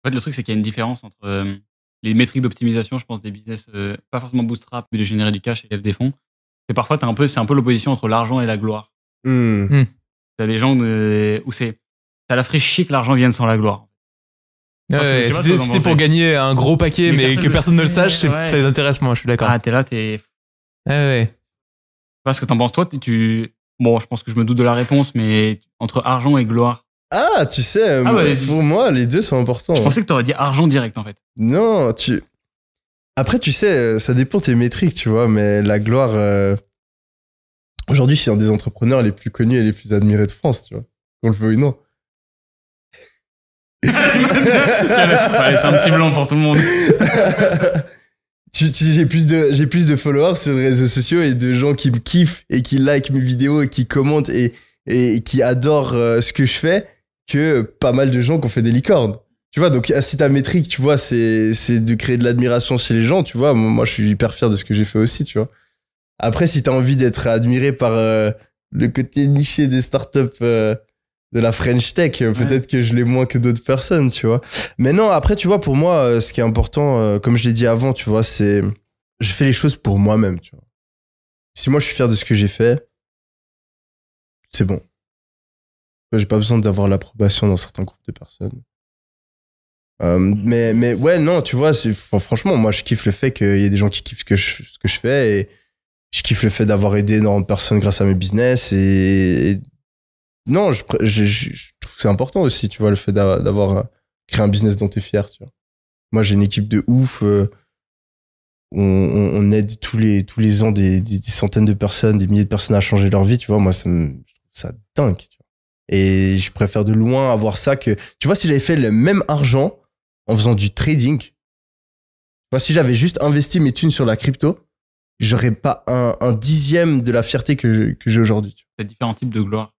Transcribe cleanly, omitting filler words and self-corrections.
En fait, le truc, c'est qu'il y a une différence entre les métriques d'optimisation, je pense, des business, pas forcément bootstrap, mais de générer du cash et lève des fonds. Et parfois, c'est un peu l'opposition entre l'argent et la gloire. T'as des gens où ça la ferait chier que l'argent vienne sans la gloire. Ouais, si c'est pour gagner un gros paquet, mais que personne ne le sache, ça les intéresse moins, je suis d'accord. Ah, t'es là, t'es. Ouais. Je sais pas ce que t'en penses, toi. Bon, je pense que je me doute de la réponse, mais entre argent et gloire. Ah, tu sais, pour moi, les deux sont importants. Je pensais que t'aurais dit argent direct, en fait. Non, Après, tu sais, ça dépend de tes métriques, tu vois, mais la gloire... Aujourd'hui, je suis un des entrepreneurs les plus connus et les plus admirés de France, tu vois. Qu'on le veuille ou non. Ouais, c'est un petit blanc pour tout le monde. J'ai plus de followers sur les réseaux sociaux et de gens qui me kiffent et qui likent mes vidéos et qui commentent et qui adorent ce que je fais que pas mal de gens qui ont fait des licornes. Tu vois, donc si ta métrique, tu vois, c'est de créer de l'admiration chez les gens, tu vois, moi je suis hyper fier de ce que j'ai fait aussi, tu vois. Après, si t'as envie d'être admiré par le côté niché des startups de la French Tech, peut-être que je l'ai moins que d'autres personnes, tu vois. Mais non, après, tu vois, pour moi, ce qui est important, comme je l'ai dit avant, tu vois, c'est... Je fais les choses pour moi-même, tu vois. Si moi, je suis fier de ce que j'ai fait, c'est bon. J'ai pas besoin d'avoir l'approbation dans certains groupes de personnes. Mais ouais, non, tu vois, franchement, moi, je kiffe le fait qu'il y ait des gens qui kiffent ce que je fais et je kiffe le fait d'avoir aidé énormément de personnes grâce à mes business et non, je trouve que c'est important aussi, tu vois, le fait d'avoir créé un business dont t'es fier, tu vois. Moi, j'ai une équipe de ouf. On aide tous les ans des centaines de personnes, des milliers de personnes à changer leur vie, tu vois. Moi, je trouve ça dingue, tu vois. Et je préfère de loin avoir ça que... Tu vois, si j'avais fait le même argent en faisant du trading, tu vois, si j'avais juste investi mes thunes sur la crypto, j'aurais pas un dixième de la fierté que j'ai aujourd'hui. T'as différents types de gloire.